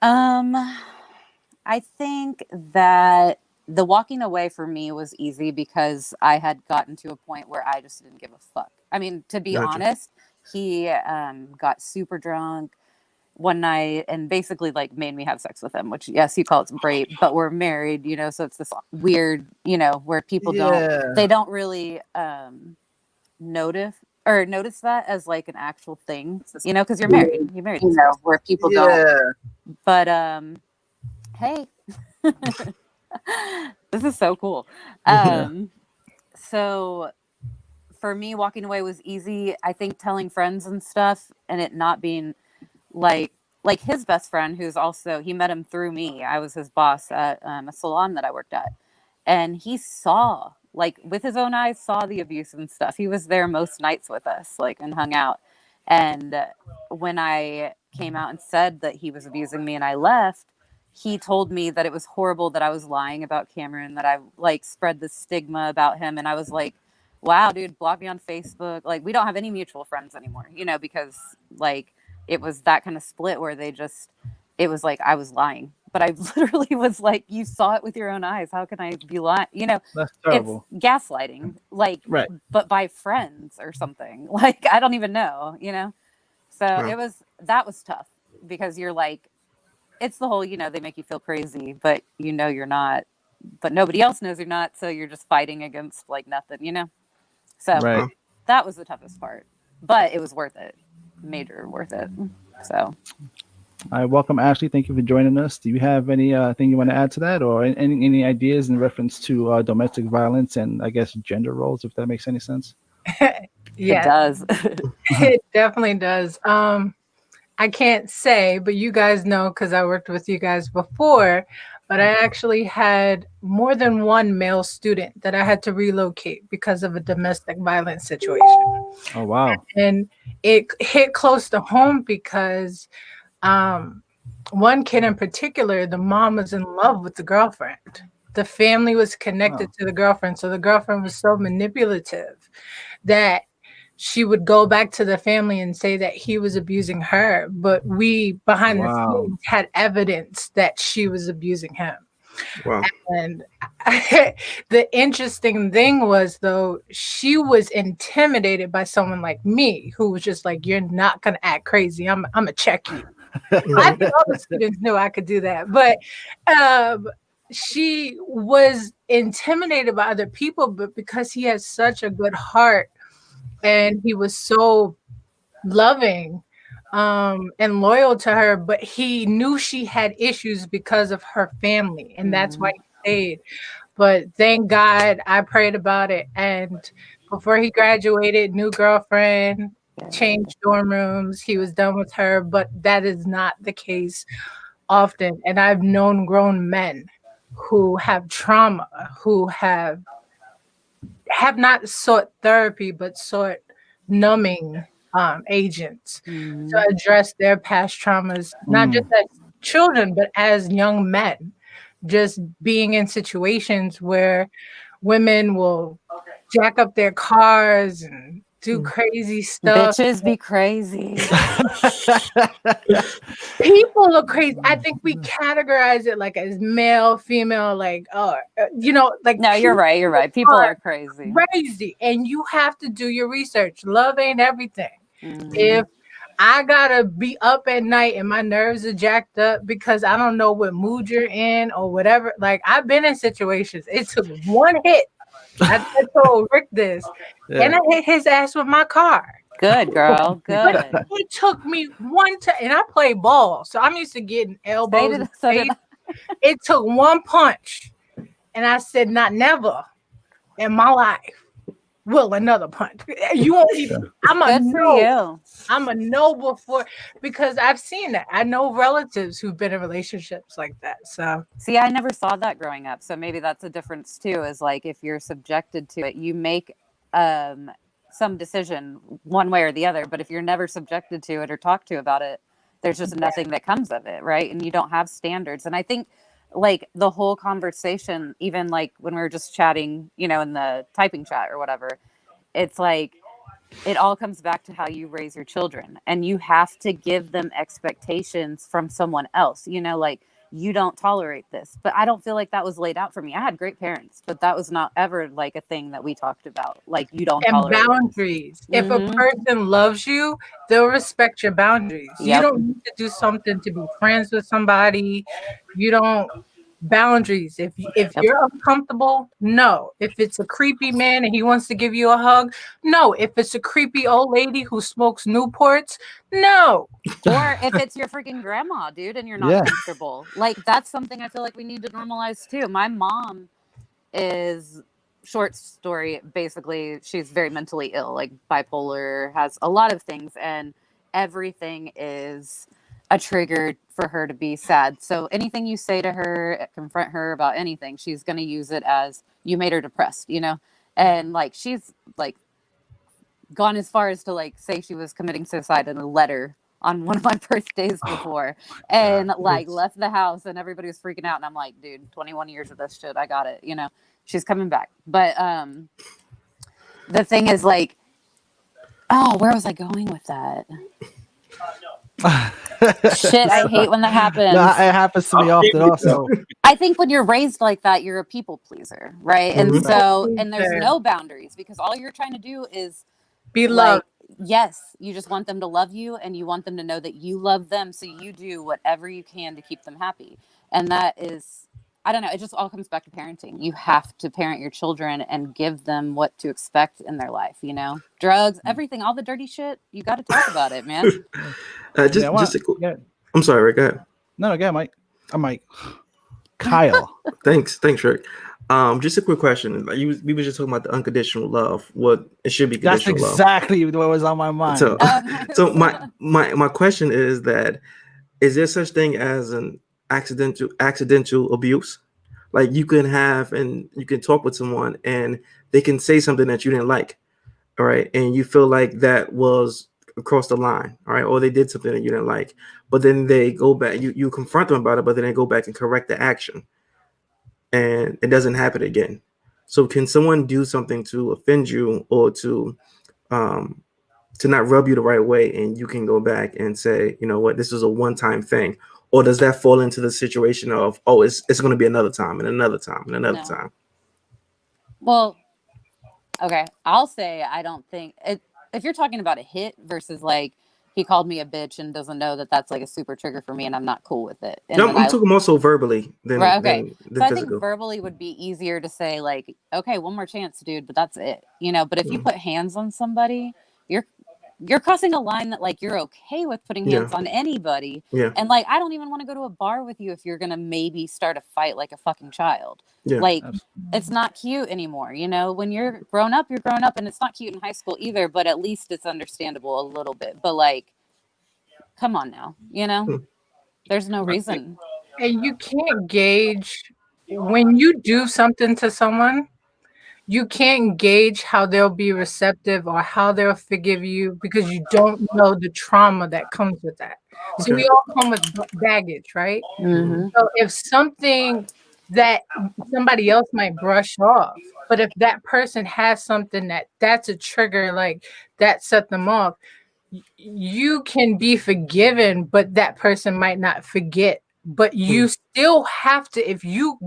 I think that the walking away for me was easy because I had gotten to a point where I just didn't give a fuck. I mean, to be honest, he got super drunk one night and basically like made me have sex with him, which yes, he calls rape, but we're married, so it's this weird, where people don't really notice that as like an actual thing, because you're married, where people don't. But hey, this is so cool. So for me, walking away was easy. I think telling friends and stuff and it not being like his best friend, who's also, he met him through me. I was his boss at a salon that I worked at. And he saw, like with his own eyes, saw the abuse and stuff. He was there most nights with us, like, and hung out. And when I came out and said that he was abusing me and I left, he told me that it was horrible that I was lying about Cameron, that I like spread this stigma about him. And I was like, wow, dude, block me on Facebook. Like, we don't have any mutual friends anymore, because like it was that kind of split where it was like I was lying. But I literally was like, you saw it with your own eyes. How can I be lying? That's terrible. It's gaslighting, like, but by friends or something. Like, I don't even know, So that was tough because you're like, it's the whole, they make you feel crazy, but you're not, but nobody else knows you're not. So you're just fighting against like nothing, So that was the toughest part, but it was worth it. Major worth it. So. All right, welcome, Ashley. Thank you for joining us. Do you have any thing you want to add to that, or any ideas in reference to domestic violence and I guess gender roles, if that makes any sense? Yeah, it does. It definitely does. I can't say, but you guys know because I worked with you guys before. But I actually had more than one male student that I had to relocate because of a domestic violence situation. Oh wow! And it hit close to home because. One kid in particular, the mom was in love with the girlfriend. The family was connected to the girlfriend. So the girlfriend was so manipulative that she would go back to the family and say that he was abusing her. But we behind the scenes had evidence that she was abusing him. Wow. And the interesting thing was, though, she was intimidated by someone like me who was just like, you're not going to act crazy. I'm going to check you. I think all the students knew I could do that, but she was intimidated by other people, but because he had such a good heart and he was so loving and loyal to her, but he knew she had issues because of her family, and that's why he stayed. But thank God I prayed about it, and before he graduated, new girlfriend, changed dorm rooms, he was done with her. But that is not the case often. And I've known grown men who have trauma, who have not sought therapy, but sought numbing agents to address their past traumas, not just as children, but as young men, just being in situations where women will jack up their cars and do crazy stuff. Bitches be crazy. People are crazy. I think we categorize it like as male, female, like, like. No, you're right. People are crazy. Crazy. And you have to do your research. Love ain't everything. If I gotta be up at night and my nerves are jacked up because I don't know what mood you're in or whatever. Like, I've been in situations. It took one hit. I told Rick this, and I hit his ass with my car. Good girl, good. But it took me one time, and I play ball, so I'm used to getting elbows. It took one punch, and I said, "Not never in my life will another punch." You won't even. I'm a no. I'm a no before, because I've seen that. I know relatives who've been in relationships like that. So see, I never saw that growing up. So maybe that's a difference too. Is like if you're subjected to it, you make some decision one way or the other. But if you're never subjected to it or talked to about it, there's just nothing that comes of it, right? And you don't have standards. And I think like the whole conversation, even like when we were just chatting, in the typing chat or whatever, it's like it all comes back to how you raise your children, and you have to give them expectations from someone else. Like, you don't tolerate this, but I don't feel like that was laid out for me. I had great parents, but that was not ever like a thing that we talked about. Like, you don't tolerate boundaries. If a person loves you, they'll respect your boundaries. You don't need to do something to be friends with somebody. You don't. Boundaries. If you're uncomfortable, no. If it's a creepy man and he wants to give you a hug, no. If it's a creepy old lady who smokes Newports, no. Or if it's your freaking grandma, dude, and you're not comfortable. Like, that's something I feel like we need to normalize too. My mom is, short story, basically, she's very mentally ill, like bipolar, has a lot of things, and everything is a trigger for her to be sad. So anything you say to her, confront her about anything, she's going to use it as you made her depressed, and like she's like gone as far as to like say she was committing suicide in a letter on one of my birthdays before, and like left the house, and everybody was freaking out, and I'm like, dude, 21 years of this shit, I got it, she's coming back. But the thing is, like, where was I going with that? Shit, I hate when that happens. No, it happens to me often also. I think when you're raised like that, you're a people pleaser, right? And so, and there's no boundaries, because all you're trying to do is be loved. Yes, you just want them to love you, and you want them to know that you love them, so you do whatever you can to keep them happy. And that is, I don't know, it just all comes back to parenting. You have to parent your children and give them what to expect in their life, drugs, everything, all the dirty shit, you got to talk about it, man. I'm sorry, Rick, go ahead. No, go ahead, Mike. I'm Mike. Kyle. Thanks, Rick. Just a quick question. We were just talking about the unconditional love. What it should be conditional love. That's exactly what was on my mind. So my question is that, is there such thing as an accidental abuse? Like, you can talk with someone and they can say something that you didn't like, all right, and you feel like that was across the line, all right, or they did something that you didn't like, but then they go back, you confront them about it, but then they go back and correct the action, and it doesn't happen again. So can someone do something to offend you or to not rub you the right way, and you can go back and say, you know what, this is a one-time thing? Or does that fall into the situation of, it's going to be another time and another time and another time? Well, okay, I'll say I don't think it. If you're talking about a hit versus like he called me a bitch and doesn't know that that's like a super trigger for me, and I'm not cool with it. And no, I'm talking more so verbally than right, okay. Than so I physical. think verbally would be easier to say, like, okay, one more chance, dude, but that's it, But if you put hands on somebody, you're crossing a line that like you're okay with putting hands on anybody. Yeah. And like, I don't even want to go to a bar with you if you're going to maybe start a fight like a fucking child. Yeah. Like, it's not cute anymore. When you're grown up, and it's not cute in high school either, but at least it's understandable a little bit. But like, come on now, there's no reason. And you can't gauge when you do something to someone. you can't gauge how they'll be receptive or how they'll forgive you because you don't know the trauma that comes with that. So we all come with baggage, right? Mm-hmm. So if something that somebody else might brush off, but if that person has something that's a trigger, like that set them off, you can be forgiven, but that person might not forget. But you still have to, if you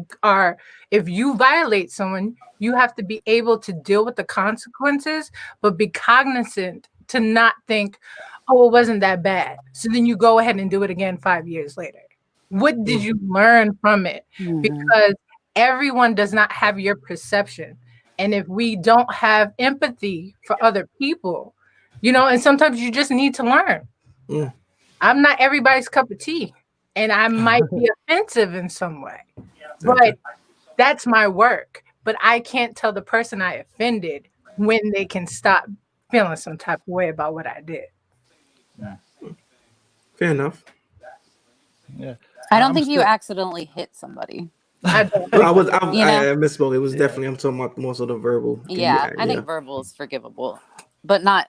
violate someone, you have to be able to deal with the consequences, but be cognizant to not think, oh, it wasn't that bad. So then you go ahead and do it again 5 years later. What did you learn from it? Mm-hmm. Because everyone does not have your perception. And if we don't have empathy for other people, and sometimes you just need to learn. I'm not everybody's cup of tea, and I might be offensive in some way, but that's my work. But I can't tell the person I offended when they can stop feeling some type of way about what I did. Fair enough. Yeah. I don't think you accidentally hit somebody. I don't. I misspoke. It was definitely, I'm talking about more so the verbal. Yeah, I think verbal is forgivable, but not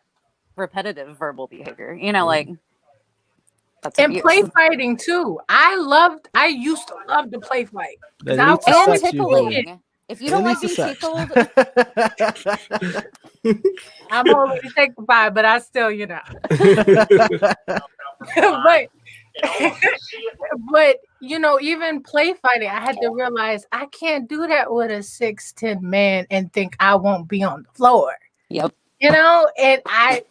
repetitive verbal behavior. Like that's and play fighting too. I used to love to play fight. And tickling. If you don't like being tickled, I'm always tickled by, but I still, but even play fighting, I had to realize I can't do that with a 6'10" man and think I won't be on the floor. Yep. And I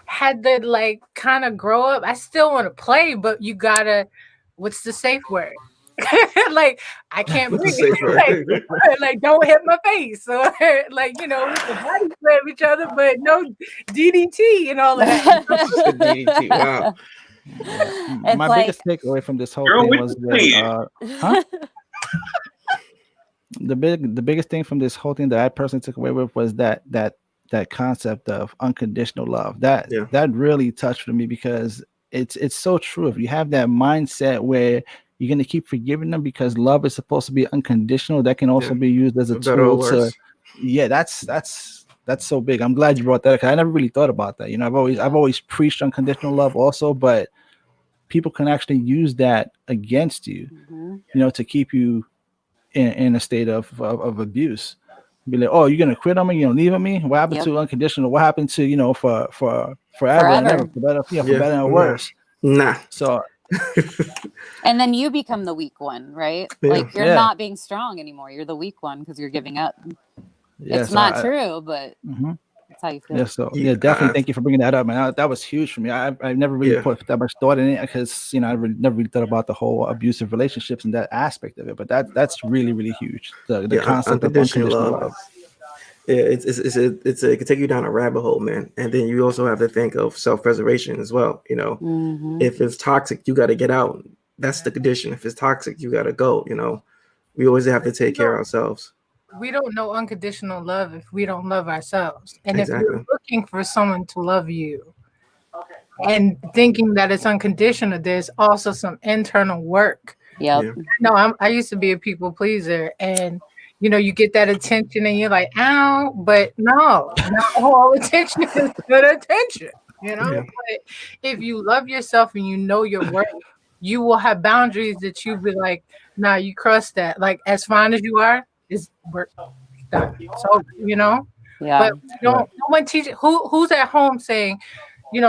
had to kind of grow up. I still want to play, but you gotta, what's the safe word? I can't breathe. Don't hit my face, or we can body slam each other, but no DDT and all of that. DDT, wow. My biggest takeaway from this whole thing was that, the biggest thing from this whole thing that I personally took away with was that concept of unconditional love. That really touched me, because it's so true. If you have that mindset where you're going to keep forgiving them because love is supposed to be unconditional, that can also be used as a tool to, that's so big. I'm glad you brought that up, because I never really thought about that. I've always preached unconditional love also, but people can actually use that against you, to keep you in a state of abuse. Be like, oh, you're gonna quit on me? You don't leave on me? What happened to unconditional? What happened to for forever and ever, for better, for better and worse? Nah. So. And then you become the weak one, right? Like you're not being strong anymore. You're the weak one because you're giving up. It's not true, but that's how you feel. Yeah, so definitely thank you for bringing that up, man. That was huge for me. I never really put that much thought in it, because I never really thought about the whole abusive relationships and that aspect of it. But that's really, really huge. The concept of unconditional love. Yeah, it can take you down a rabbit hole, man. And then you also have to think of self-preservation as well. If it's toxic, you got to get out. That's the condition. If it's toxic, you got to go. We always have to take care of ourselves. We don't know unconditional love if we don't love ourselves. And if you're looking for someone to love you and thinking that it's unconditional, there's also some internal work. Yep. No, I used to be a people pleaser, and you get that attention and you're like, ow, but no, not all attention is good attention. But if you love yourself and you know your worth, you will have boundaries that you be like, nah, you cross that. Like, as fine as you are, is work done. So but no one teaches. Who's at home saying,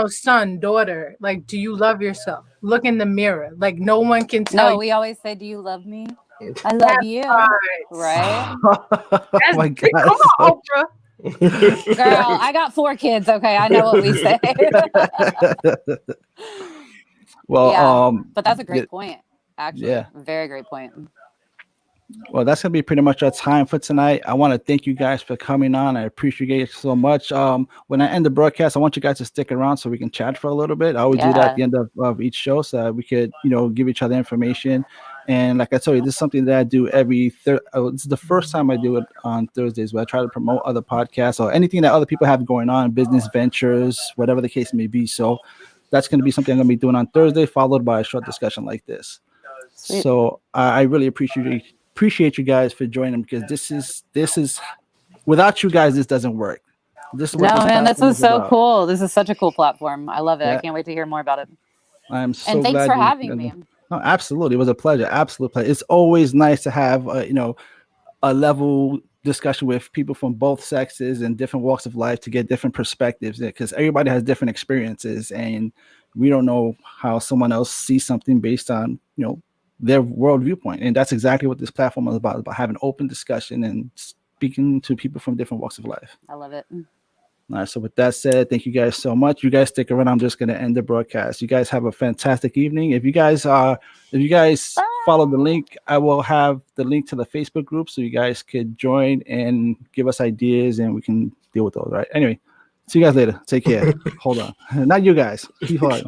son, daughter, like, do you love yourself? Look in the mirror. Like, no one can tell. No, we always say, do you love me? I love you. Right? Oh my God. Come on, Oprah. Girl, I got 4 kids. Okay, I know what we say. Well, but that's a great point. Actually, very great point. Well, that's going to be pretty much our time for tonight. I want to thank you guys for coming on. I appreciate it so much. When I end the broadcast, I want you guys to stick around so we can chat for a little bit. I always do that at the end of each show, so we could, give each other information. And like I told you, this is something that I do every this is the first time I do it on Thursdays, where I try to promote other podcasts or anything that other people have going on, business ventures, whatever the case may be. So that's going to be something I'm going to be doing on Thursday, followed by a short discussion like this. Sweet. So I really appreciate you guys for joining, because this is without you guys, this doesn't work. This is no, man, this was so about. cool. This is such a cool platform. I love it. Yeah. I can't wait to hear more about it. I'm so and thanks glad for having me. No, absolutely, it was a pleasure. Absolute pleasure. It's always nice to have a level discussion with people from both sexes and different walks of life to get different perspectives, because everybody has different experiences, and we don't know how someone else sees something based on their world viewpoint. And that's exactly what this platform is about having open discussion and speaking to people from different walks of life. I love it. All right, so with that said, thank you guys so much. You guys stick around. I'm just going to end the broadcast. You guys have a fantastic evening. If you guys follow the link, I will have the link to the Facebook group so you guys could join and give us ideas and we can deal with those. Right. Anyway, see you guys later. Take care. Hold on. Not you guys. Keep on.